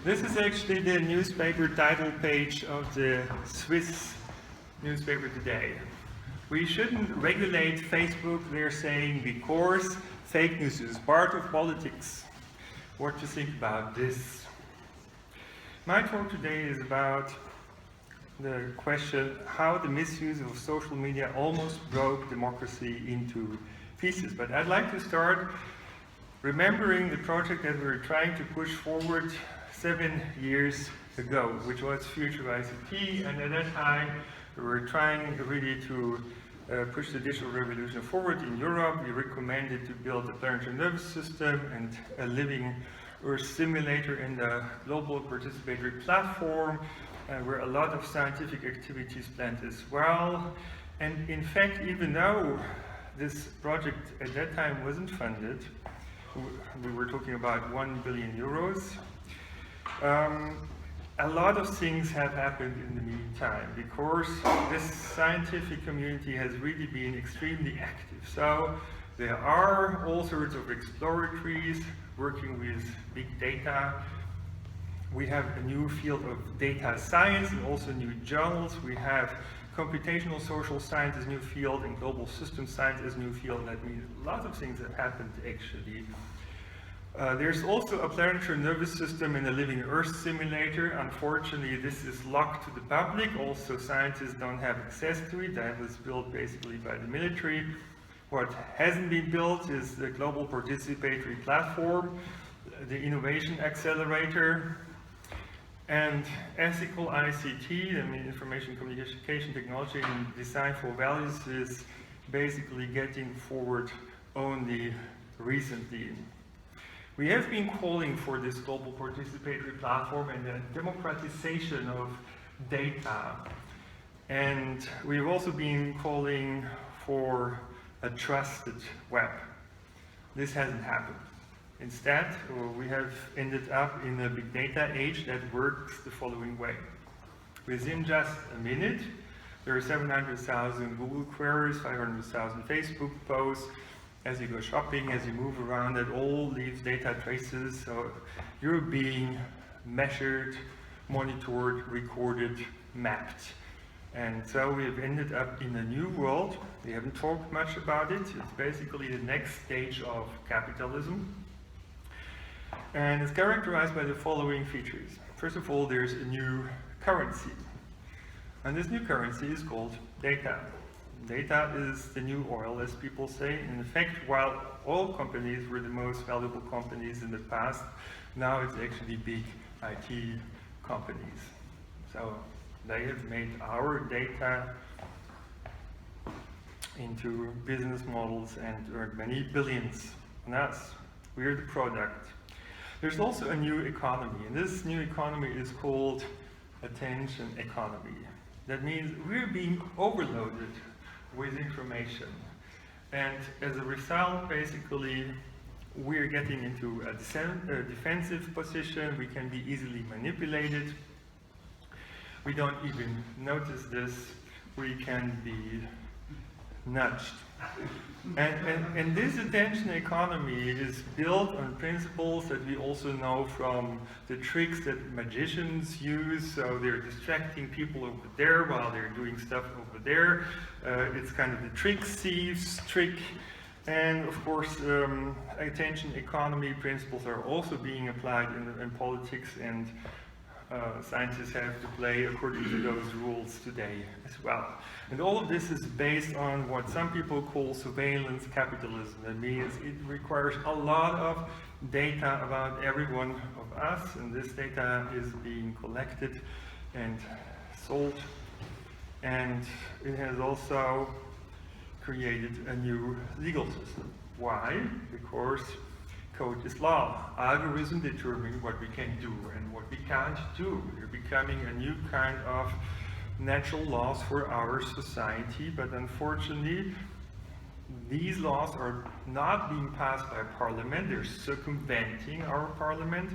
This is actually the newspaper title page of the Swiss newspaper today. We shouldn't regulate Facebook, they're saying, because fake news is part of politics. What to think about this? My talk today is about the question how the misuse of social media almost broke democracy into pieces. But I'd like to start remembering the project that we were trying to push forward 7 years ago, which was FuturICT, and at that time we were trying really to push the digital revolution forward in Europe. We recommended to build a planetary nervous system and a living Earth simulator in the global participatory platform, where a lot of scientific activities planned as well. And in fact, even though this project at that time wasn't funded, we were talking about 1 billion euros, a lot of things have happened in the meantime, because this scientific community has really been extremely active. So there are all sorts of exploratories working with big data. We have a new field of data science and also new journals. We have computational social science as new field and global system science as new field. That means lots of things have happened actually. There's also a planetary nervous system in a living Earth simulator. Unfortunately, this is locked to the public. Also, scientists don't have access to it. That was built basically by the military. What hasn't been built is the global participatory platform, the innovation accelerator, and ethical ICT, I mean information communication technology and design for values, is basically getting forward only recently. We have been calling for this global participatory platform and the democratization of data. And we've also been calling for a trusted web. This hasn't happened. Instead, we have ended up in a big data age that works the following way. Within just a minute, there are 700,000 Google queries, 500,000 Facebook posts. As you go shopping, as you move around, it all leaves data traces. So you're being measured, monitored, recorded, mapped. And so we've ended up in a new world. We haven't talked much about it. It's basically the next stage of capitalism. And it's characterized by the following features. First of all, there's a new currency. And this new currency is called data. Data is the new oil, as people say. In fact, while oil companies were the most valuable companies in the past, now it's actually big IT companies. So they have made our data into business models and earned many billions on us. We're the product. There's also a new economy, and this new economy is called attention economy. That means we're being overloaded with information, and as a result, basically, we're getting into a defensive position. We can be easily manipulated. We don't even notice this. We can be nudged. And this attention economy is built on principles that we also know from the tricks that magicians use. So they're distracting people over there while they're doing stuff over there. It's kind of the trick thieves trick. And of course, attention economy principles are also being applied in politics, and scientists have to play according to those rules today as well. And all of this is based on what some people call surveillance capitalism. That means it requires a lot of data about every one of us, and this data is being collected and sold. And it has also created a new legal system. Why? Because code is law. Algorithms determine what we can do and what we can't do. They're becoming a new kind of natural laws for our society, but unfortunately, these laws are not being passed by parliament. They're circumventing our parliament,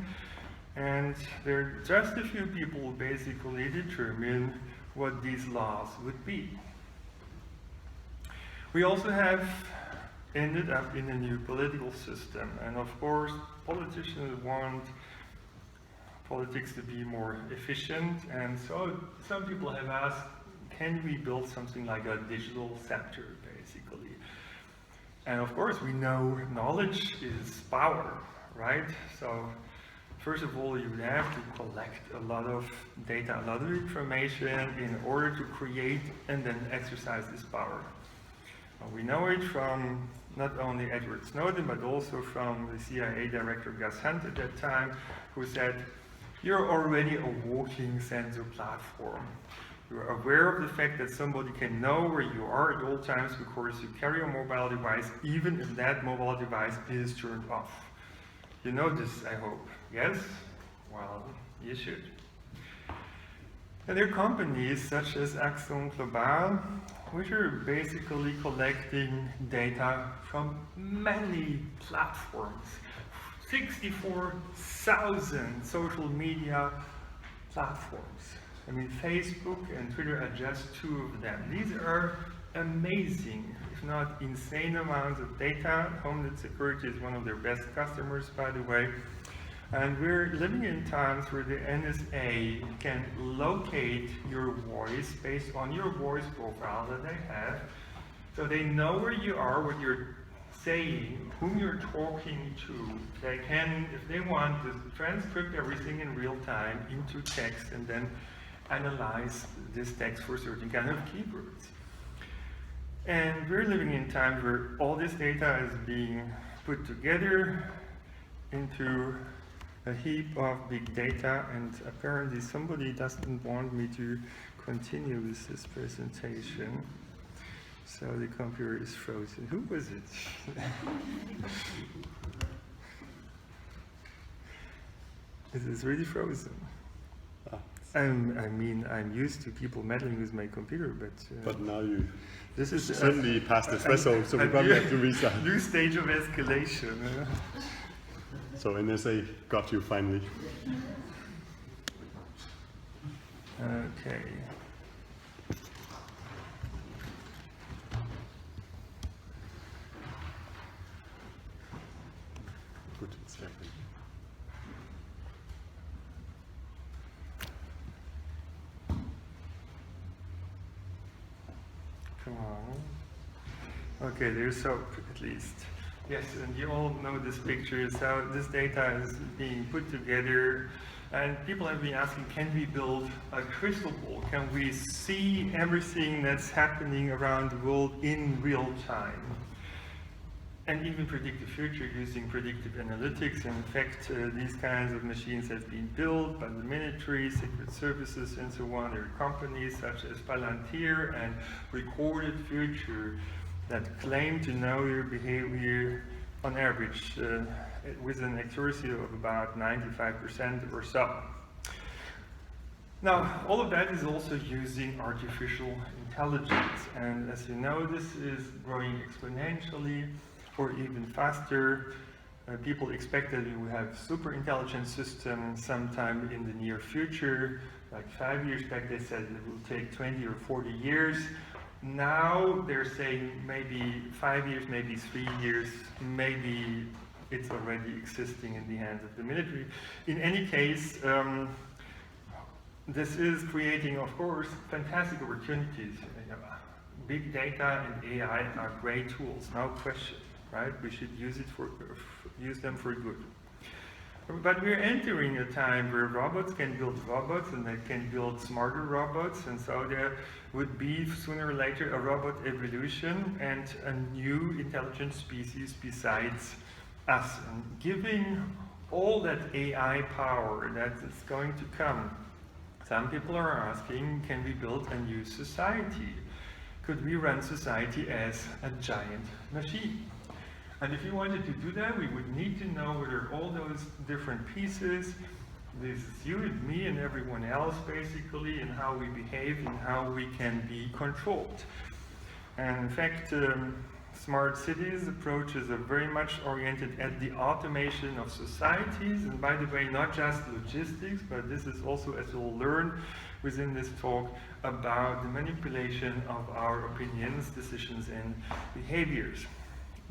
and there are just a few people who basically determine what these laws would be. We also have ended up in a new political system, and of course politicians want politics to be more efficient. And so some people have asked, can we build something like a digital scepter, basically? And of course, we know knowledge is power, right? So first of all, you have to collect a lot of data, a lot of information in order to create and then exercise this power. We know it from not only Edward Snowden, but also from the CIA director Gus Hunt at that time, who said, you're already a walking sensor platform. You're aware of the fact that somebody can know where you are at all times because you carry a mobile device, even if that mobile device is turned off. You know this, I hope. Yes? Well, you should. And there are companies such as Ecological, which are basically collecting data from many platforms. 64,000 social media platforms. I mean, Facebook and Twitter are just two of them. These are amazing, if not insane amounts of data. Homeland Security is one of their best customers, by the way. And we're living in times where the NSA can locate your voice based on your voice profile that they have. So they know where you are, what you're saying, whom you're talking to. They can, if they want, to transcript everything in real time into text and then analyze this text for certain kind of keywords. And we're living in times where all this data is being put together into a heap of big data, and apparently somebody doesn't want me to continue with this presentation. So the computer is frozen. Who was it? It is really frozen. I mean, I'm used to people meddling with my computer, but now you this is suddenly passed the threshold, so we probably have to restart. New stage of escalation. So NSA got you finally. Okay. Good, it's happening. Come on. Okay, there's soap at least. Yes, and you all know this picture, so this data is being put together, and people have been asking, can we build a crystal ball? Can we see everything that's happening around the world in real time? And even predict the future using predictive analytics. In fact, these kinds of machines have been built by the military, secret services, and so on. There are companies such as Palantir and Recorded Future that claim to know your behavior on average with an accuracy of about 95% or so. Now, all of that is also using artificial intelligence, and as you know, this is growing exponentially or even faster. People expect that we will have super intelligent systems sometime in the near future. Like 5 years back, they said it will take 20 or 40 years. Now they're saying maybe 5 years, maybe 3 years, maybe it's already existing in the hands of the military. In any case, this is creating, of course, fantastic opportunities. Big data and AI are great tools, no question, right? We should use them for good. But we're entering a time where robots can build robots, and they can build smarter robots, and so there would be sooner or later a robot evolution and a new intelligent species besides us. And giving all that AI power that is going to come, some people are asking, can we build a new society? Could we run society as a giant machine? And if you wanted to do that, we would need to know whether all those different pieces, this is you and me and everyone else basically, and how we behave and how we can be controlled. And in fact, smart cities approaches are very much oriented at the automation of societies, and by the way, not just logistics, but this is also, as we'll learn within this talk, about the manipulation of our opinions, decisions, and behaviors.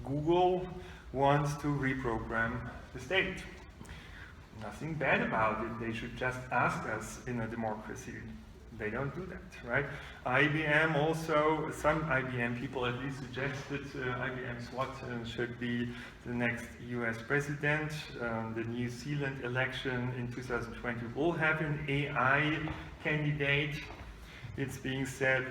Google wants to reprogram the state. nothing bad about it. They should just ask us in a democracy. They don't do that, right? IBM also, some IBM people at least suggested IBM's Watson should be the next US president. The New Zealand election in 2020 will have an AI candidate. It's being said.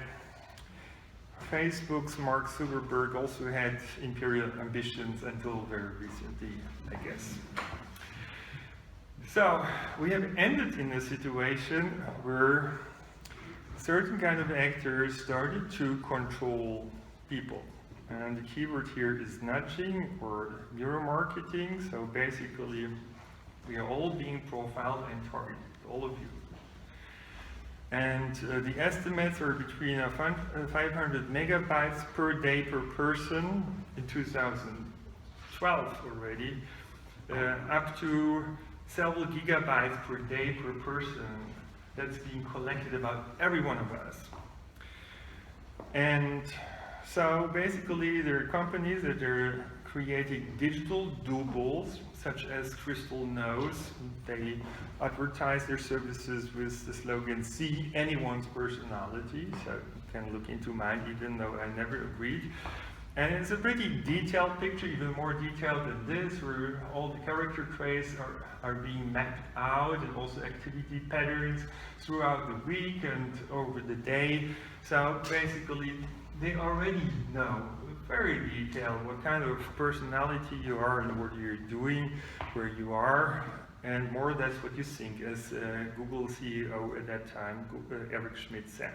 Facebook's Mark Zuckerberg also had imperial ambitions until very recently, I guess. So we have ended in a situation where certain kind of actors started to control people. And the keyword here is nudging or neuromarketing. So basically, we are all being profiled and targeted, all of you. And the estimates are between 500 megabytes per day per person in 2012 already, up to several gigabytes per day per person that's being collected about every one of us. And so basically there are companies that are creating digital doubles, such as Crystal knows. They advertise their services with the slogan, "See anyone's personality." So you can look into mine, even though I never agreed. And it's a pretty detailed picture, even more detailed than this, where all the character traits are being mapped out, and also activity patterns throughout the week and over the day. So basically, they already know very detailed what kind of personality you are and what you're doing, where you are, and more or less what you think, as Google CEO at that time, Eric Schmidt, said.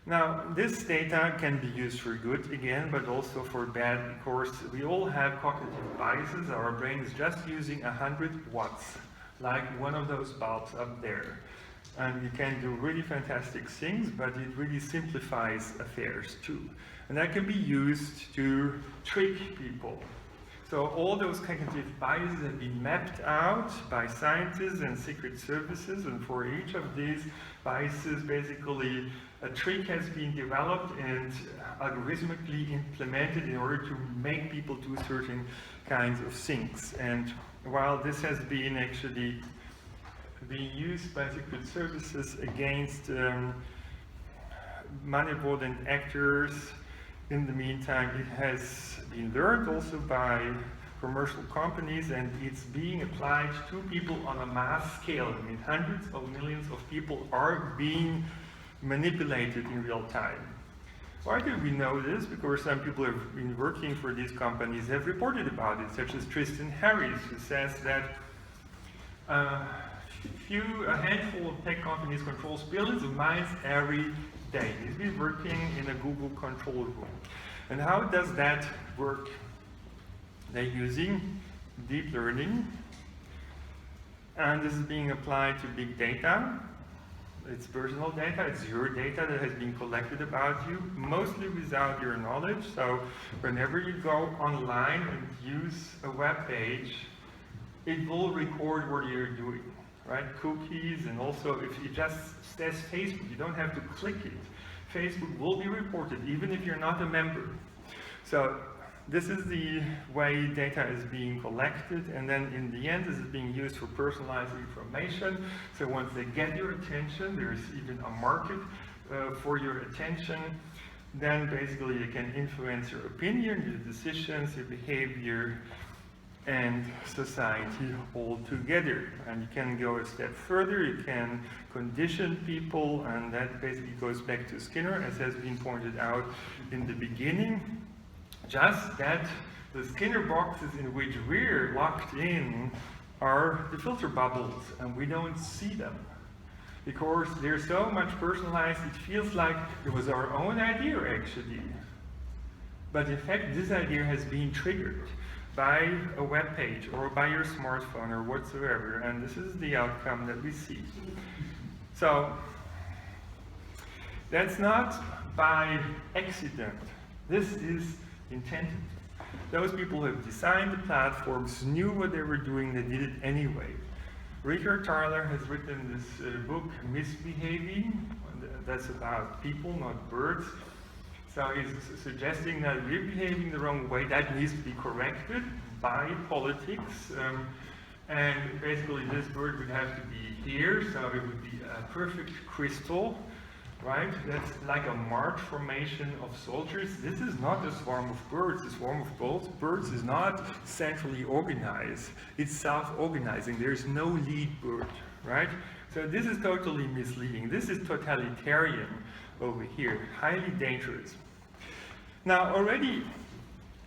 Now, this data can be used for good again, but also for bad, because we all have cognitive biases. Our brain is just using 100 watts, like one of those bulbs up there. And you can do really fantastic things, but it really simplifies affairs too. And that can be used to trick people. So all those cognitive biases have been mapped out by scientists and secret services, and for each of these biases, basically, a trick has been developed and algorithmically implemented in order to make people do certain kinds of things. And while this has been actually being used by secret services against malevolent actors, in the meantime, it has been learned also by commercial companies, and it's being applied to people on a mass scale. I mean, hundreds of millions of people are being manipulated in real time. Why do we know this? Because some people who have been working for these companies have reported about it, such as Tristan Harris, who says that a handful of tech companies controls billions of minds every day. He's been working in a Google control room. And how does that work? They're using deep learning, and this is being applied to big data. It's personal data, it's your data that has been collected about you, mostly without your knowledge. So whenever you go online and use a web page, it will record what you're doing, right? Cookies, and also if it just says Facebook, you don't have to click it. Facebook will be reported, even if you're not a member. So this is the way data is being collected, and then in the end, this is being used for personalized information. So once they get your attention, there's even a market for your attention. Then basically they can influence your opinion, your decisions, your behavior, and society all together. And you can go a step further, you can condition people, and that basically goes back to Skinner, as has been pointed out in the beginning. Just that the Skinner boxes in which we're locked in are the filter bubbles, and we don't see them. Because they're so much personalized, it feels like it was our own idea, actually. But in fact, this idea has been triggered by a web page or by your smartphone or whatsoever, and this is the outcome that we see. So that's not by accident. This is intended. Those people who have designed the platforms knew what they were doing, they did it anyway. Richard Thaler has written this book, Misbehaving, that's about people, not birds. So he's suggesting that we're behaving the wrong way, that needs to be corrected by politics. And basically this bird would have to be here, so it would be a perfect crystal, right? That's like a march formation of soldiers. This is not a swarm of birds. The swarm of birds is not centrally organized. It's self-organizing. There's no lead bird, right? So this is totally misleading. This is totalitarian over here, highly dangerous. Now, already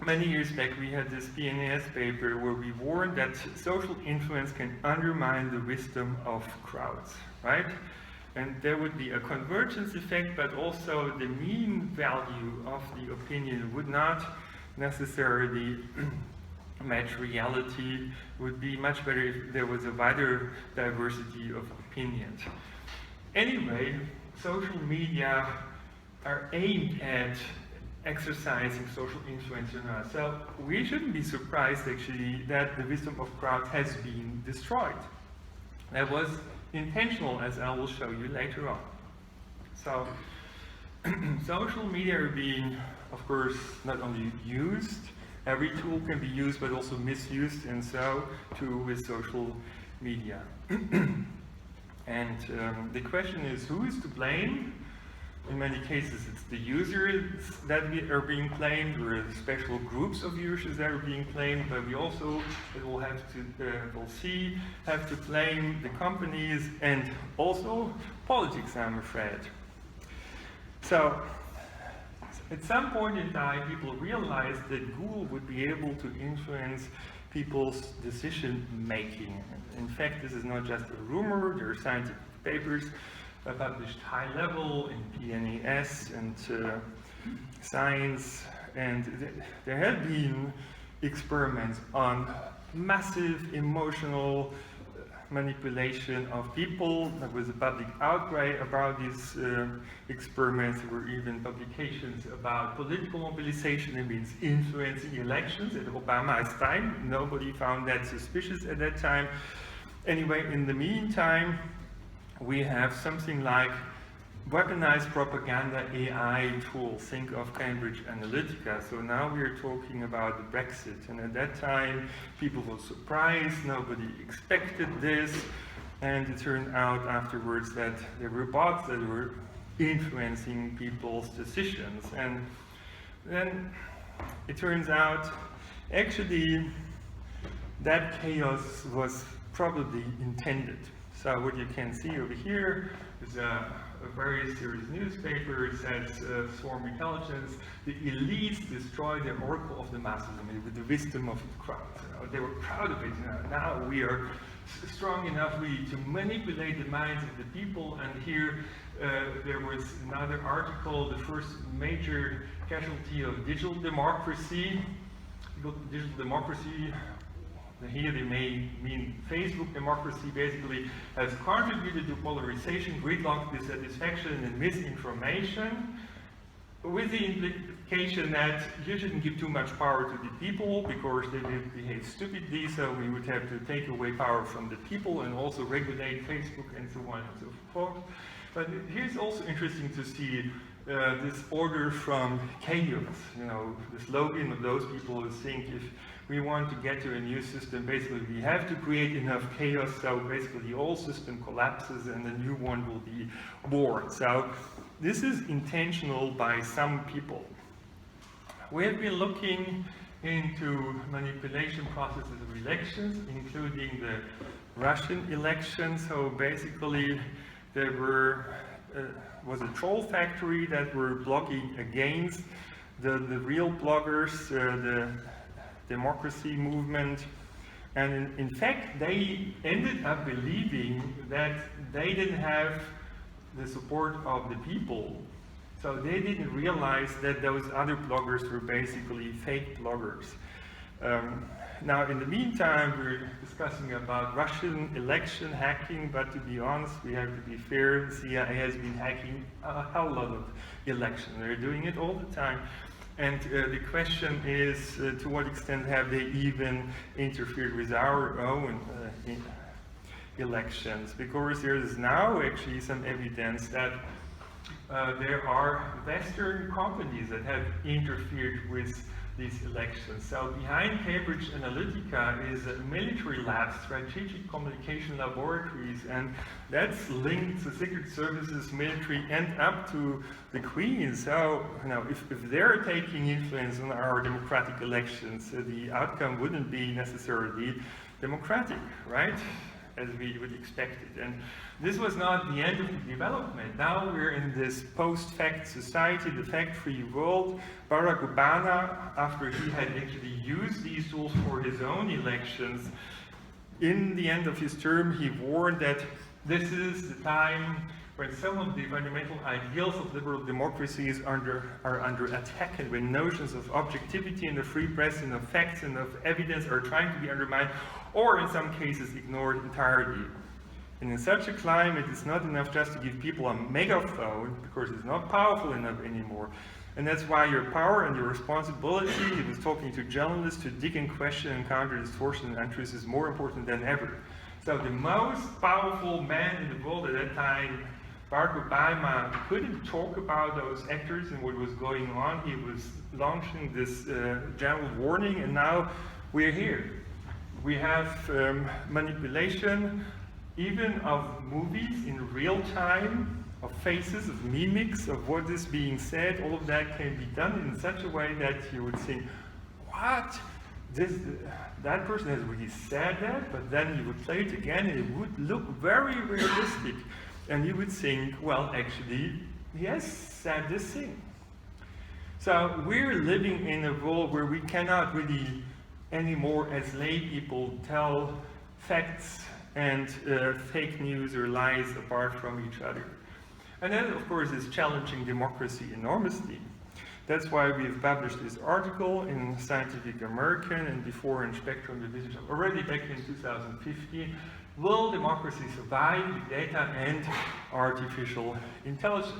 many years back, we had this PNAS paper where we warned that social influence can undermine the wisdom of crowds, right? And there would be a convergence effect, but also the mean value of the opinion would not necessarily match reality. It would be much better if there was a wider diversity of opinions. Anyway, social media are aimed at exercising social influence on us. So we shouldn't be surprised actually that the wisdom of crowds has been destroyed. That was intentional, as I will show you later on. So social media are being, of course, not only used, every tool can be used, but also misused, and so too with social media. And the question is, who is to blame? In many cases, it's the users that are being blamed, or special groups of users that are being blamed, but we also will have to, we'll see, have to blame the companies and also politics, I'm afraid. So, at some point in time, people realized that Google would be able to influence people's decision-making. In fact, this is not just a rumor, there are scientific papers published high level in PNAS and Science, and there have been experiments on massive emotional manipulation of people. There was a public outcry about these experiments. There were even publications about political mobilization. It means influencing elections at Obama's time. Nobody found that suspicious at that time. Anyway, in the meantime, we have something like weaponized propaganda AI tools. Think of Cambridge Analytica. So now we're talking about the Brexit. And at that time, people were surprised. Nobody expected this. And it turned out afterwards that there were bots that were influencing people's decisions. And then it turns out, actually, that chaos was probably intended. So what you can see over here is a very serious newspaper. It says swarm intelligence, the elites destroy the oracle of the masses, I mean, with the wisdom of the crowd. You know, they were proud of it. Now we are strong enough to manipulate the minds of the people. And here there was another article, the first major casualty of digital democracy. Digital democracy, here they may mean Facebook democracy, basically has contributed to polarization, gridlock, dissatisfaction, and misinformation, with the implication that you shouldn't give too much power to the people because they behave stupidly, so we would have to take away power from the people and also regulate Facebook and so on and so forth. But here's also interesting to see this order from chaos, you know, the slogan of those people who think if we want to get to a new system, basically we have to create enough chaos so basically the old system collapses and the new one will be born. So this is intentional by some people. We have been looking into manipulation processes of elections, including the Russian election. So basically there was a troll factory that were blogging against the real bloggers, the democracy movement, and in fact they ended up believing that they didn't have the support of the people, so they didn't realize that those other bloggers were basically fake bloggers. Now in the meantime we're discussing about Russian election hacking, but to be honest, we have to be fair, the CIA has been hacking a hell lot of elections. They're doing it all the time. And the question is, to what extent have they even interfered with our own elections? Because there is now actually some evidence that there are Western companies that have interfered with these elections. So behind Cambridge Analytica is a military lab, strategic communication laboratories, and that's linked to Secret Services, military, and up to the Queen. So, you know, if they're taking influence on our democratic elections, the outcome wouldn't be necessarily democratic, right? As we would expect it. And this was not the end of the development. Now we're in this post-fact society, the fact-free world. Barack Obama, after he had actually used these tools for his own elections, in the end of his term, he warned that this is the time when some of the fundamental ideals of liberal democracies are under attack, and when notions of objectivity and the free press and of facts and of evidence are trying to be undermined, or in some cases ignored entirely. And in such a climate, it's not enough just to give people a megaphone, because it's not powerful enough anymore. And that's why your power and your responsibility, he was talking to journalists, to dig and question and counter distortion and untruths, is more important than ever. So the most powerful man in the world at that time, Barack Obama, couldn't talk about those actors and what was going on. He was launching this general warning, and now we're here. We have manipulation, even of movies in real time, of faces, of mimics, of what is being said. All of that can be done in such a way that you would think, what? That person has really said that, but then you would play it again and it would look very realistic. And you would think, well, actually, he has said this thing. So we're living in a world where we cannot really anymore as lay people tell facts and fake news or lies apart from each other. And that, of course, is challenging democracy enormously. That's why we've published this article in Scientific American and before in Spectrum Division, already back in 2015. Will democracy survive with data and artificial intelligence?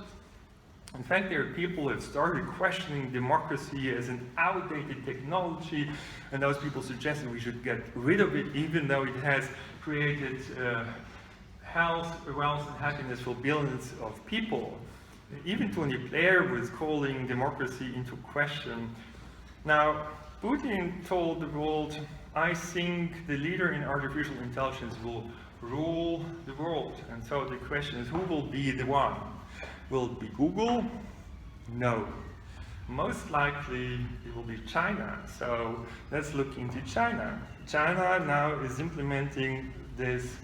In fact, there are people who have started questioning democracy as an outdated technology, and those people suggested we should get rid of it, even though it has created health, wealth, and happiness for billions of people. Even Tony Blair was calling democracy into question. Now, Putin told the world, I think the leader in artificial intelligence will rule the world. And so the question is, who will be the one? Will it be Google? No. Most likely it will be China. So let's look into China. China now is implementing this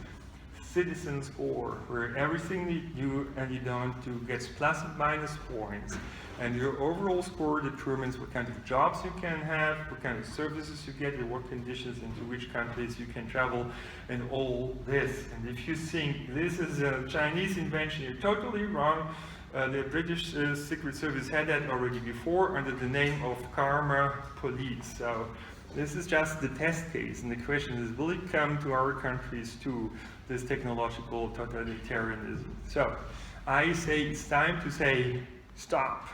citizen score, where everything that you and you don't do gets plus and minus points. And your overall score determines what kind of jobs you can have, what kind of services you get, in what conditions, into which countries you can travel, and all this. And if you think this is a Chinese invention, you're totally wrong. The British Secret Service had that already before under the name of Karma Police. So this is just the test case, and the question is, will it come to our countries too, this technological totalitarianism? So I say it's time to say stop.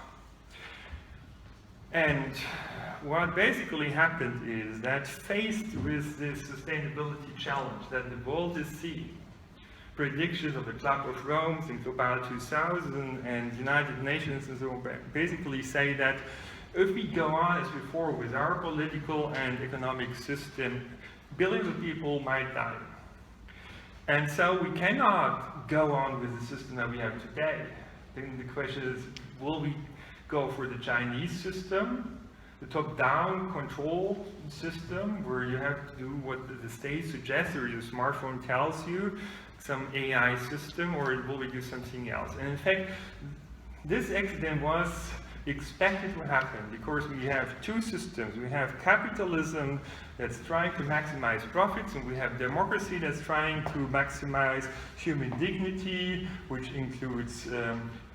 And what basically happened is that faced with this sustainability challenge that the world is seeing, predictions of the Club of Rome, think about 2000 and United Nations and so on, basically say that if we go on as before with our political and economic system, billions of people might die. And so we cannot go on with the system that we have today. Then the question is, will we go for the Chinese system, the top-down control system, where you have to do what the state suggests or your smartphone tells you, some AI system, or will we do something else? And in fact, this accident was expected to happen because we have two systems. We have capitalism that's trying to maximize profits, and we have democracy that's trying to maximize human dignity, which includes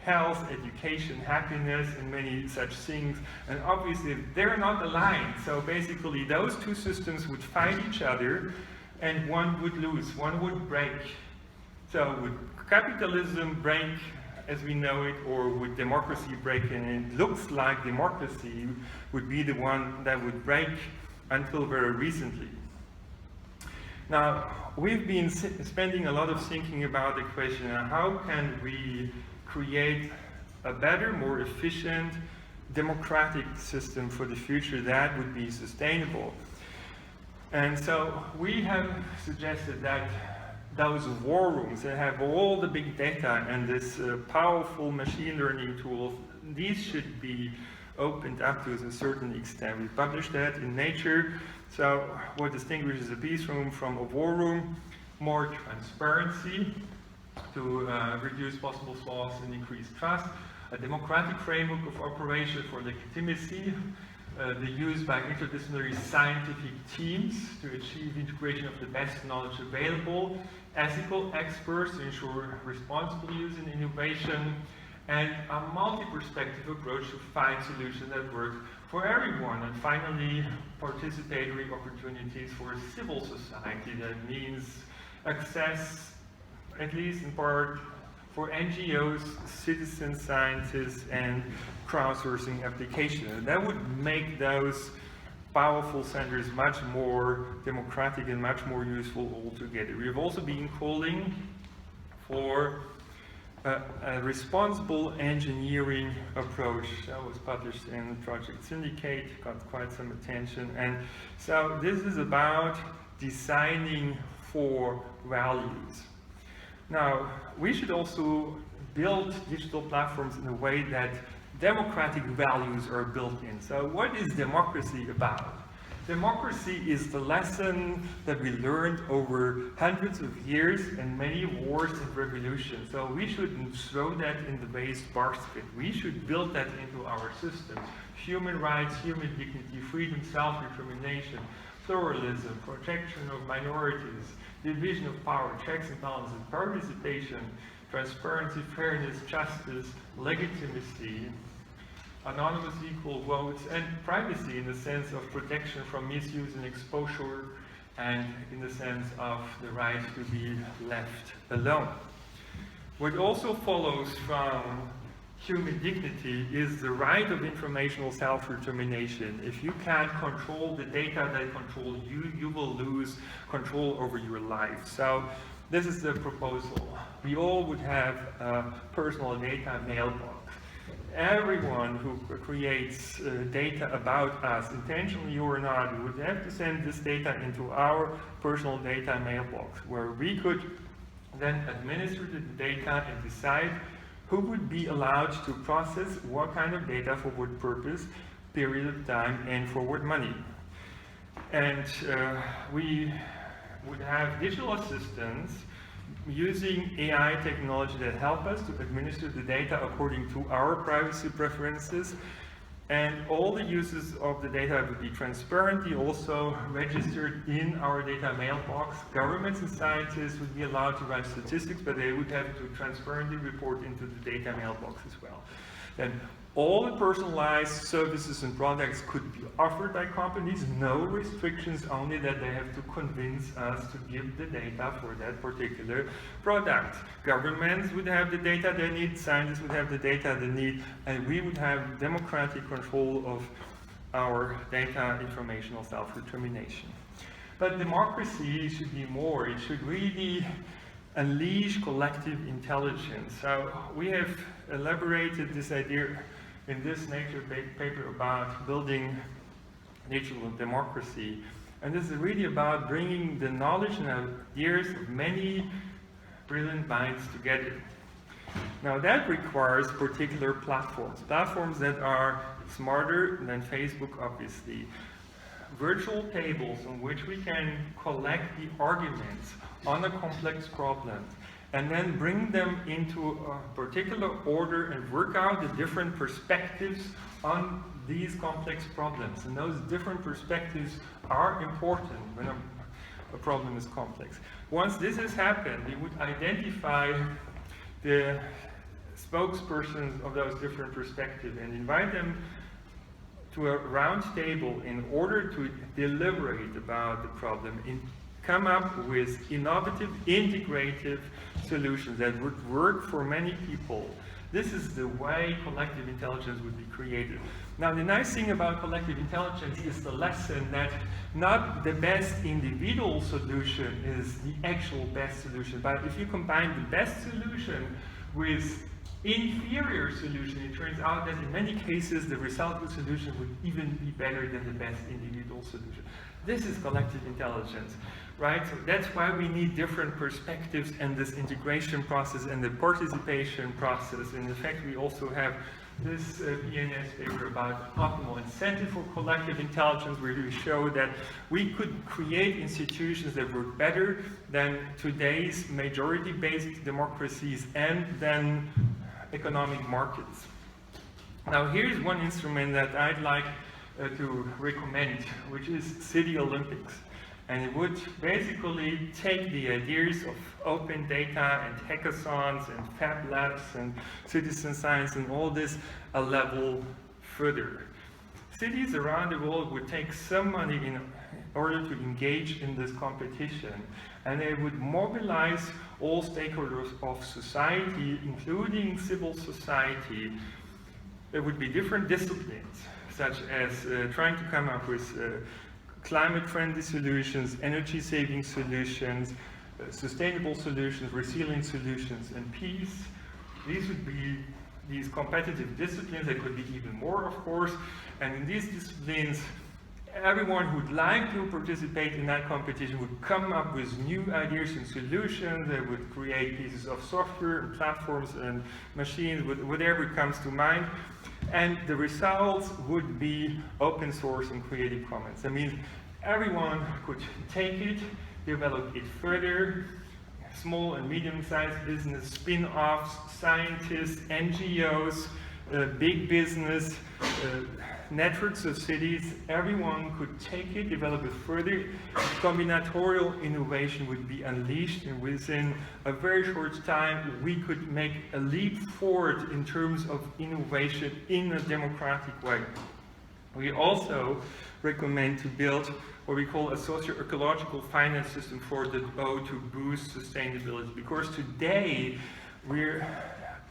health, education, happiness, and many such things. And obviously, they're not aligned. So basically, those two systems would fight each other, and one would lose, one would break. So would capitalism break as we know it, or would democracy break? And it looks like democracy would be the one that would break until very recently. Now, we've been spending a lot of thinking about the question, how can we create a better, more efficient, democratic system for the future that would be sustainable. And so we have suggested that those war rooms that have all the big data and this powerful machine learning tools, these should be opened up to a certain extent. We published that in Nature. So what distinguishes a peace room from a war room? More transparency to reduce possible flaws and increase trust. A democratic framework of operation for legitimacy. The use by interdisciplinary scientific teams to achieve integration of the best knowledge available. Ethical experts to ensure responsible use and innovation. And a multi-perspective approach to find solutions that work for everyone. And finally, participatory opportunities for civil society. That means access, at least in part, for NGOs, citizen scientists, and crowdsourcing applications. And that would make those powerful centers much more democratic and much more useful altogether. We have also been calling for a responsible engineering approach. That was published in Project Syndicate, got quite some attention. And so this is about designing for values. Now, we should also build digital platforms in a way that democratic values are built in. So what is democracy about? Democracy is the lesson that we learned over hundreds of years and many wars and revolutions. So we shouldn't throw that in the waste basket. We should build that into our systems. Human rights, human dignity, freedom, self-determination, pluralism, protection of minorities, division of power, checks and balances, participation, transparency, fairness, justice, legitimacy, anonymous equal votes, and privacy in the sense of protection from misuse and exposure, and in the sense of the right to be left alone. What also follows from human dignity is the right of informational self-determination. If you can't control the data that control you, you will lose control over your life. So this is the proposal. We all would have a personal data mailbox. Everyone who creates data about us, intentionally or not, we would have to send this data into our personal data mailbox, where we could then administer the data and decide who would be allowed to process what kind of data for what purpose, period of time, and for what money. And we would have digital assistants using AI technology that help us to administer the data according to our privacy preferences. And all the uses of the data would be transparently also registered in our data mailbox. Governments and scientists would be allowed to write statistics, but they would have to transparently report into the data mailbox as well. Then all the personalized services and products could be offered by companies, no restrictions, only that they have to convince us to give the data for that particular product. Governments would have the data they need, scientists would have the data they need, and we would have democratic control of our data informational self-determination. But democracy should be more. It should really unleash collective intelligence. So we have elaborated this idea in this Nature paper about building digital democracy. And this is really about bringing the knowledge and ideas of many brilliant minds together. Now that requires particular platforms that are smarter than Facebook, obviously. Virtual tables on which we can collect the arguments on a complex problem and then bring them into a particular order and work out the different perspectives on these complex problems. And those different perspectives are important when a problem is complex. Once this has happened, we would identify the spokespersons of those different perspectives and invite them to a round table in order to deliberate about the problem and come up with innovative, integrative solutions that would work for many people. This is the way collective intelligence would be created. Now, the nice thing about collective intelligence is the lesson that not the best individual solution is the actual best solution, but if you combine the best solution with inferior solution, it turns out that in many cases the resulting solution would even be better than the best individual solution. This is collective intelligence, right? So that's why we need different perspectives and this integration process and the participation process. And in fact, we also have this PNS paper about optimal incentive for collective intelligence, where we show that we could create institutions that work better than today's majority-based democracies and then economic markets. Now here's one instrument that I'd like to recommend, which is City Olympics. And it would basically take the ideas of open data and hackathons and fab labs and citizen science and all this a level further. Cities around the world would take some money in order to engage in this competition, and they would mobilize all stakeholders of society, including civil society. There would be different disciplines, such as trying to come up with climate-friendly solutions, energy-saving solutions, sustainable solutions, resilient solutions, and peace. These would be these competitive disciplines. There could be even more, of course. And in these disciplines, everyone who would like to participate in that competition would come up with new ideas and solutions. They would create pieces of software and platforms and machines, whatever comes to mind. And the results would be open source and Creative Commons. That means everyone could take it, develop it further. Small and medium-sized business, spin-offs, scientists, NGOs, big business, networks of cities, everyone could take it, develop it further. Combinatorial innovation would be unleashed, and within a very short time we could make a leap forward in terms of innovation in a democratic way. We also recommend to build what we call a socio-ecological finance system for the O to boost sustainability, because today we're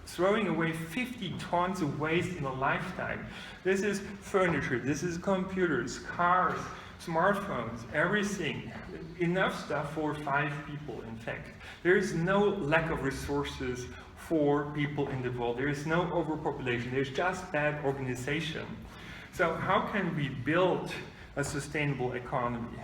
throwing away 50 tons of waste in a lifetime. This is furniture, this is computers, cars, smartphones, everything. Enough stuff for 5 people, in fact. There is no lack of resources for people in the world. There is no overpopulation. There's just bad organization. So how can we build a sustainable economy?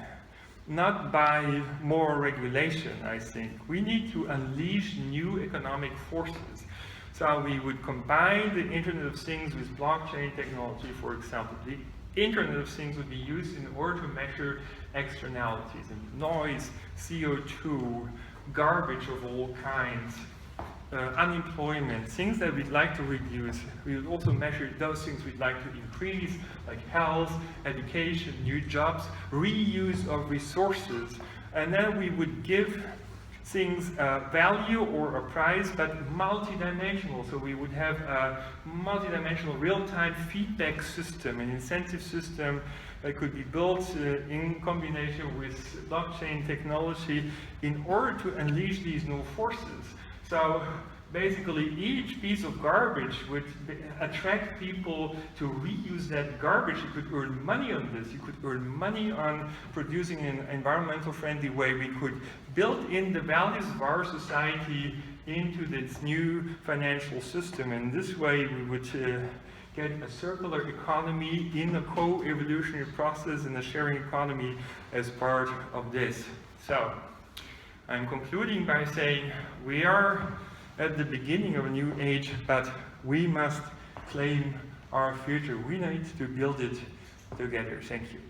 Not by more regulation, I think. We need to unleash new economic forces. So we would combine the Internet of Things with blockchain technology, for example. The Internet of Things would be used in order to measure externalities and noise, CO2, garbage of all kinds, unemployment, things that we'd like to reduce. We would also measure those things we'd like to increase, like health, education, new jobs, reuse of resources, and then we would give things value or a price, but multidimensional. So we would have a multidimensional real-time feedback system, an incentive system that could be built in combination with blockchain technology in order to unleash these new forces. So basically each piece of garbage would attract people to reuse that garbage. You could earn money on this. You could earn money on producing in an environmental friendly way. We could build in the values of our society into this new financial system. And this way we would get a circular economy in a co-evolutionary process and a sharing economy as part of this. So I'm concluding by saying we are at the beginning of a new age, but we must claim our future. We need to build it together. Thank you.